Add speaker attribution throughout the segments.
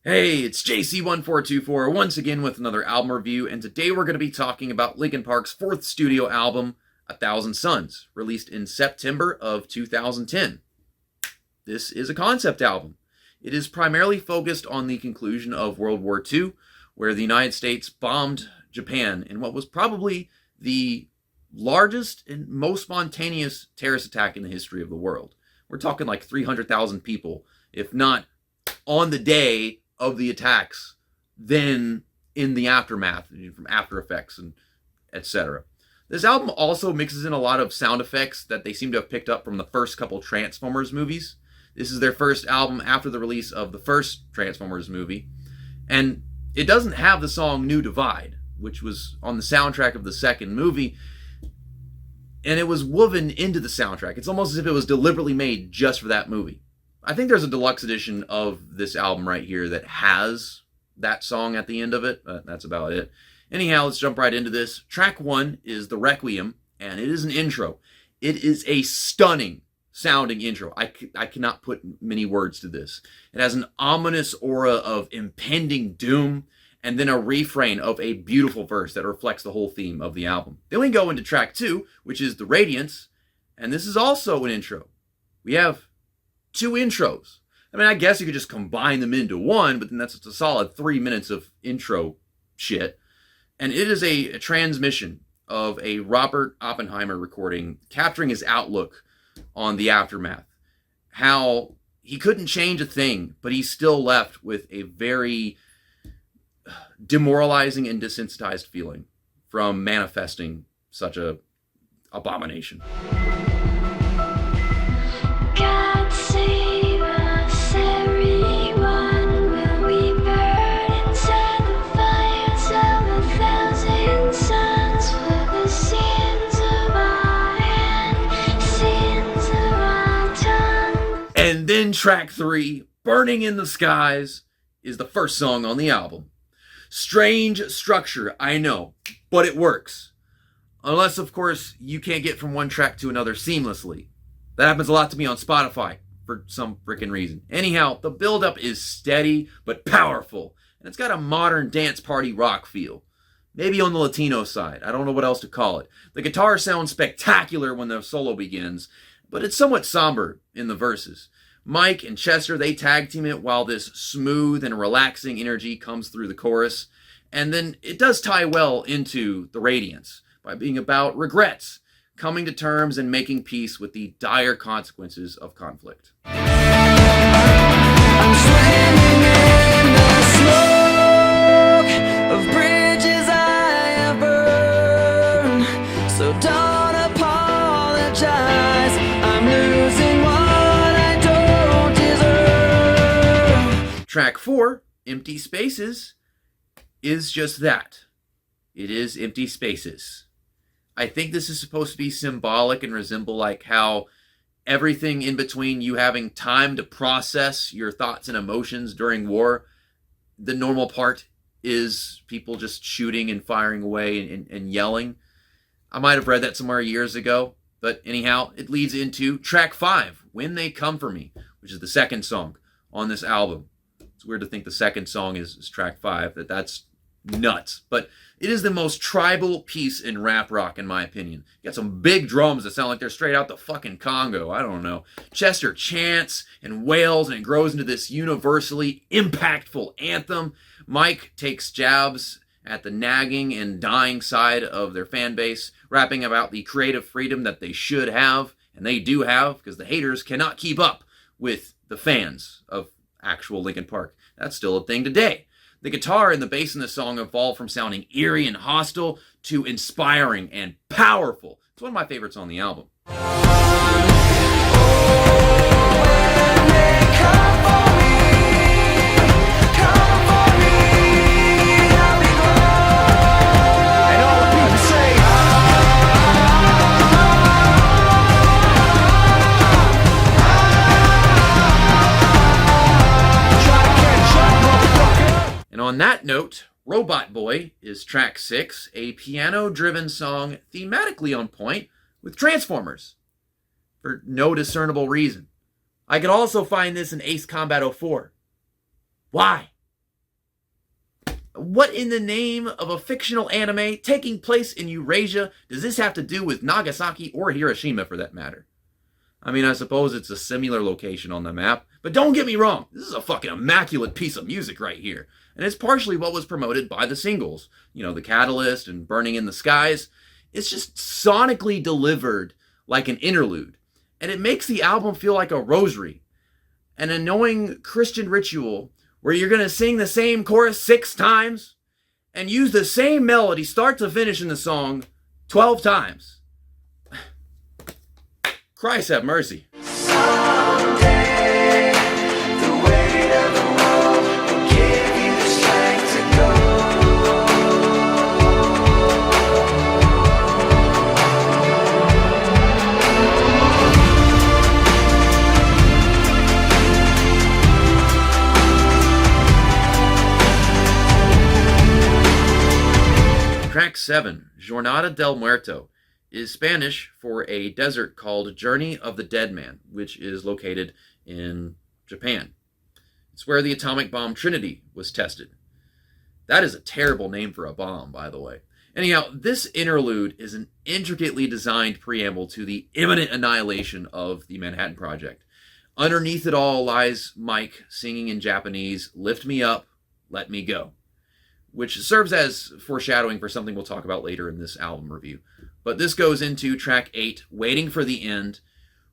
Speaker 1: Hey, it's JC1424 once again with another album review, and today we're going to be talking about Linkin Park's fourth studio album, A Thousand Suns, released in September of 2010. This is a concept album. It is primarily focused on the conclusion of World War II, where the United States bombed Japan in what was probably the largest and most spontaneous terrorist attack in the history of the world. We're talking like 300,000 people, if not on the day of the attacks, then in the aftermath, from after effects and etc. This album also mixes in a lot of sound effects that they seem to have picked up from the first couple Transformers movies. This is their first album after the release of the first Transformers movie, and it doesn't have the song New Divide, which was on the soundtrack of the second movie, and it was woven into the soundtrack. It's almost as if it was deliberately made just for that movie. I think there's a deluxe edition of this album right here that has that song at the end of it. That's about it. Anyhow, let's jump right into this. Track 1 is The Requiem, and it is an intro. It is a stunning sounding intro. I cannot put many words to this. It has an ominous aura of impending doom, and then a refrain of a beautiful verse that reflects the whole theme of the album. Then we go into track 2, which is The Radiance, and this is also an intro. We have 2 intros. I mean, I guess you could just combine them into one, but then that's a solid 3 minutes of intro shit. And it is a transmission of a Robert Oppenheimer recording capturing his outlook on the aftermath. How he couldn't change a thing, but he's still left with a very demoralizing and desensitized feeling from manifesting such a abomination. And then track 3, Burning in the Skies, is the first song on the album. Strange structure, I know, but it works. Unless, of course, you can't get from one track to another seamlessly. That happens a lot to me on Spotify, for some frickin' reason. Anyhow, the build-up is steady, but powerful. And it's got a modern dance party rock feel. Maybe on the Latino side, I don't know what else to call it. The guitar sounds spectacular when the solo begins, but it's somewhat somber in the verses. Mike and Chester, they tag team it while this smooth and relaxing energy comes through the chorus. And then it does tie well into The Radiance by being about regrets, coming to terms and making peace with the dire consequences of conflict.
Speaker 2: I'm swimming in the smoke of bridges I have burned. So don't apologize, I'm losing what I don't deserve.
Speaker 1: Track 4, Empty Spaces, is just that. It is empty spaces. I think this is supposed to be symbolic and resemble like how everything in between you having time to process your thoughts and emotions during war, the normal part is people just shooting and firing away and yelling. I might have read that somewhere years ago, but anyhow, it leads into track 5, When They Come For Me, which is the second song on this album. It's weird to think the second song is track 5, that's nuts. But it is the most tribal piece in rap rock, in my opinion. You got some big drums that sound like they're straight out the fucking Congo. I don't know. Chester chants and wails, and it grows into this universally impactful anthem. Mike takes jabs at the nagging and dying side of their fan base, rapping about the creative freedom that they should have, and they do have, because the haters cannot keep up with the fans of actual Linkin Park. That's still a thing today. The guitar and the bass in the song evolve from sounding eerie and hostile to inspiring and powerful. It's one of my favorites on the album. And on that note, Robot Boy is track 6, a piano-driven song thematically on point with Transformers, for no discernible reason. I could also find this in Ace Combat 04. Why? What in the name of a fictional anime taking place in Eurasia does this have to do with Nagasaki or Hiroshima for that matter? I mean, I suppose it's a similar location on the map, but don't get me wrong, this is a fucking immaculate piece of music right here. And it's partially what was promoted by the singles. You know, The Catalyst and Burning in the Skies. It's just sonically delivered like an interlude. And it makes the album feel like a rosary. An annoying Christian ritual where you're going to sing the same chorus 6 times and use the same melody start to finish in the song 12 times. Christ have mercy.
Speaker 2: Someday, the weight of the world will give you the strength to go.
Speaker 1: Track 7, Jornada del Muerto, is Spanish for a desert called Journey of the Dead Man, which is located in Japan. It's where the atomic bomb Trinity was tested. That is a terrible name for a bomb, by the way. Anyhow, this interlude is an intricately designed preamble to the imminent annihilation of the Manhattan Project. Underneath it all lies Mike singing in Japanese, "Lift me up, let me go," which serves as foreshadowing for something we'll talk about later in this album review. But this goes into track 8, Waiting for the End,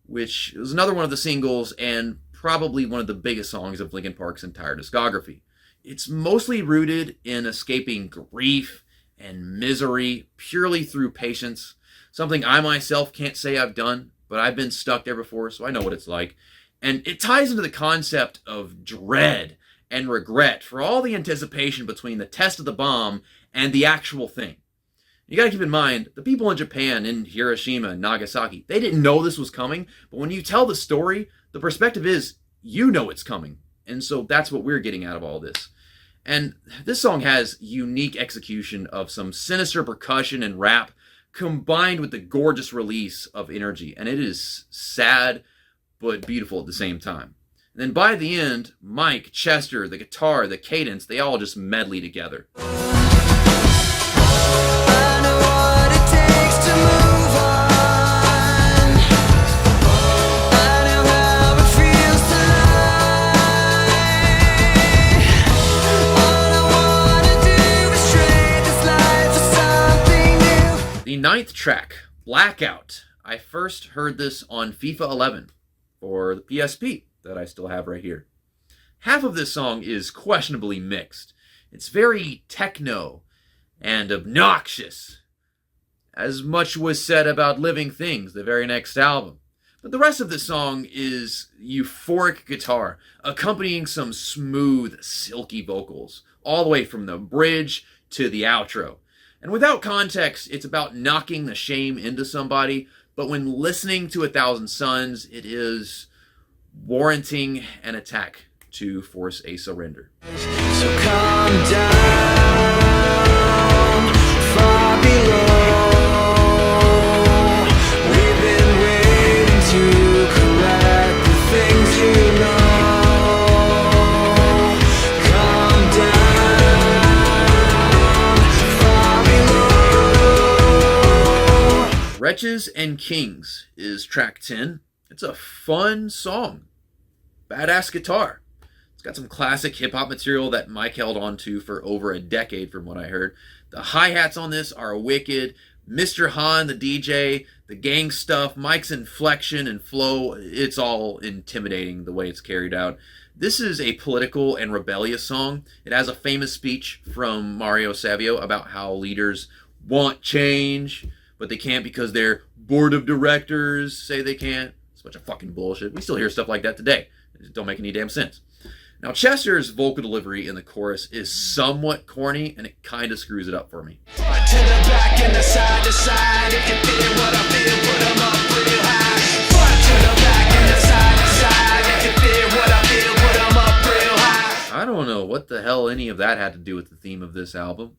Speaker 1: which is another one of the singles and probably one of the biggest songs of Linkin Park's entire discography. It's mostly rooted in escaping grief and misery purely through patience, something I myself can't say I've done, but I've been stuck there before, so I know what it's like. And it ties into the concept of dread and regret for all the anticipation between the test of the bomb and the actual thing. You gotta keep in mind, the people in Japan, in Hiroshima and Nagasaki, they didn't know this was coming, but when you tell the story, the perspective is, you know it's coming. And so that's what we're getting out of all this. And this song has unique execution of some sinister percussion and rap, combined with the gorgeous release of energy. And it is sad, but beautiful at the same time. And then by the end, Mike, Chester, the guitar, the cadence, they all just medley together.
Speaker 2: I know what it takes to move on. I know how it feels to lie. All I wanna do is trade this life for something new.
Speaker 1: The 9th track, Blackout. I first heard this on FIFA 11 for the PSP that I still have right here. Half of this song is questionably mixed. It's very techno and obnoxious. As much was said about Living Things, the very next album. But the rest of the song is euphoric guitar, accompanying some smooth, silky vocals, all the way from the bridge to the outro. And without context, it's about knocking the shame into somebody, but when listening to 1,000 Suns, it is warranting an attack to force a surrender.
Speaker 2: So calm down, far below. We've been waiting to correct the things you know. Calm down, far below.
Speaker 1: Wretches and Kings is track 10. It's a fun song. Badass guitar. It's got some classic hip-hop material that Mike held on to for over a decade from what I heard. The hi-hats on this are wicked. Mr. Han, the DJ, the gang stuff, Mike's inflection and flow, it's all intimidating the way it's carried out. This is a political and rebellious song. It has a famous speech from Mario Savio about how leaders want change, but they can't because their board of directors say they can't. It's a bunch of fucking bullshit. We still hear stuff like that today. It don't make any damn sense. Now, Chester's vocal delivery in the chorus is somewhat corny, and it kind of screws it up for me.
Speaker 2: To the back and the side to side. If you feel what I feel, put 'em up real high. Front to the back and the side to side. If you feel what I feel, put 'em up real high.
Speaker 1: I don't know what the hell any of that had to do with the theme of this album.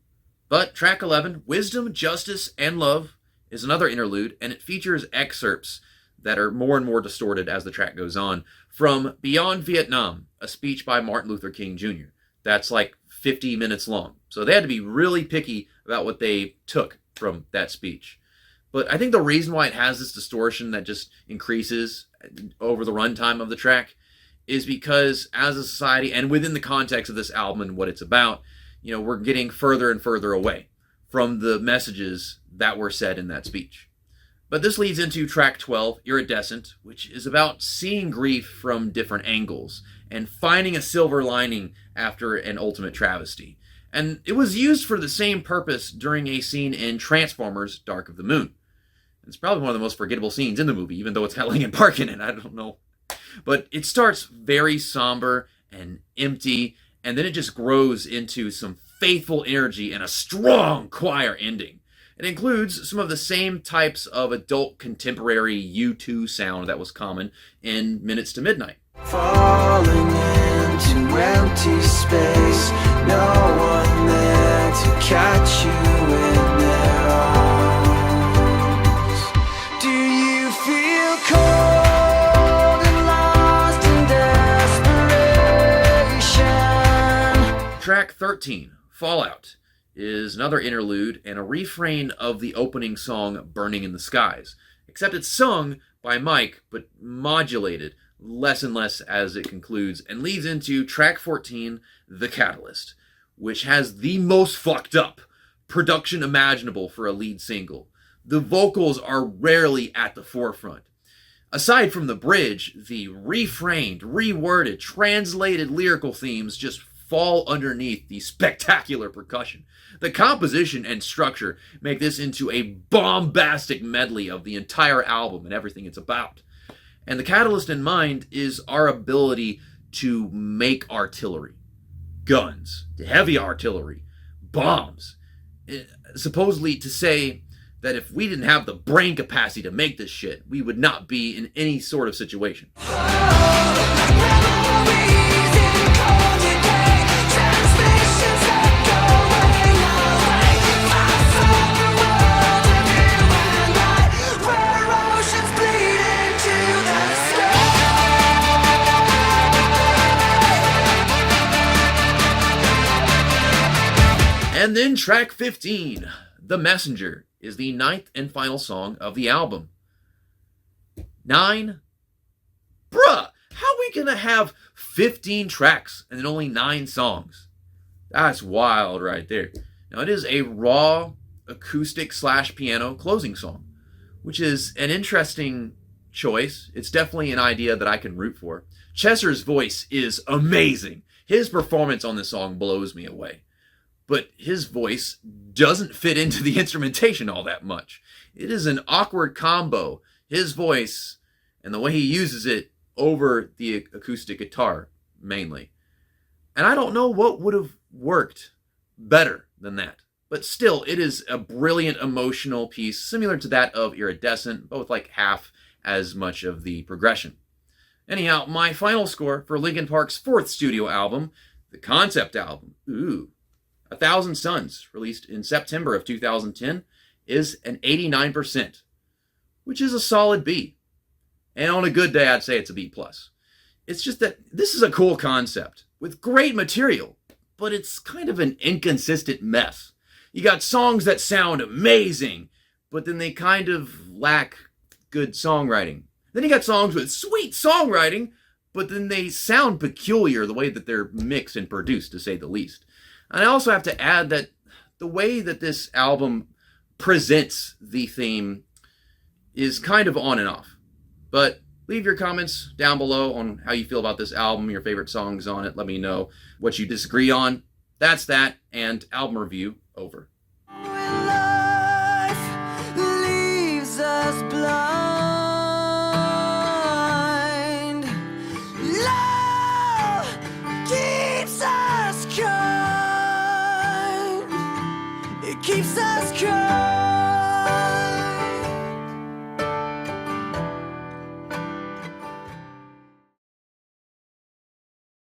Speaker 1: But track 11, Wisdom, Justice, and Love, is another interlude, and it features excerpts that are more and more distorted as the track goes on, from Beyond Vietnam, a speech by Martin Luther King Jr. that's like 50 minutes long. So they had to be really picky about what they took from that speech. But I think the reason why it has this distortion that just increases over the runtime of the track is because as a society and within the context of this album and what it's about, we're getting further and further away from the messages that were said in that speech. But this leads into track 12, Iridescent, which is about seeing grief from different angles and finding a silver lining after an ultimate travesty. And it was used for the same purpose during a scene in Transformers: Dark of the Moon. It's probably one of the most forgettable scenes in the movie, even though it's got Linkin Park in it. I don't know. But it starts very somber and empty, and then it just grows into some faithful energy and a strong choir ending. It includes some of the same types of adult contemporary U2 sound that was common in Minutes to Midnight.
Speaker 2: Falling into empty space, no one there to catch you in their arms. Do you feel cold and lost in desperation?
Speaker 1: Track 13, Fallout, is another interlude and a refrain of the opening song Burning in the Skies, except it's sung by Mike but modulated less and less as it concludes and leads into track 14, The Catalyst, which has the most fucked up production imaginable for a lead single. The vocals are rarely at the forefront. Aside from the bridge, the reframed, reworded, translated lyrical themes just fall underneath the spectacular percussion. The composition and structure make this into a bombastic medley of the entire album and everything it's about. And the catalyst in mind is our ability to make artillery. Guns, heavy artillery, bombs. Supposedly to say that if we didn't have the brain capacity to make this shit, we would not be in any sort of situation. And then track 15, The Messenger, is the 9th and final song of the album. 9? Bruh, how are we gonna have 15 tracks and then only 9 songs? That's wild right there. Now it is a raw acoustic / piano closing song, which is an interesting choice. It's definitely an idea that I can root for. Chester's voice is amazing. His performance on this song blows me away. But his voice doesn't fit into the instrumentation all that much. It is an awkward combo, his voice and the way he uses it over the acoustic guitar, mainly. And I don't know what would have worked better than that. But still, it is a brilliant emotional piece, similar to that of Iridescent, both like half as much of the progression. Anyhow, my final score for Linkin Park's 4th studio album, the concept album, 1,000 Suns, released in September of 2010, is an 89%, which is a solid B. And on a good day, I'd say it's a B+. It's just that this is a cool concept with great material, but it's kind of an inconsistent mess. You got songs that sound amazing, but then they kind of lack good songwriting. Then you got songs with sweet songwriting, but then they sound peculiar the way that they're mixed and produced, to say the least. And I also have to add that the way that this album presents the theme is kind of on and off. But leave your comments down below on how you feel about this album, your favorite songs on it. Let me know what you disagree on. That's that, and album review over.
Speaker 2: When life leaves us blind, love keeps us kind. It keeps us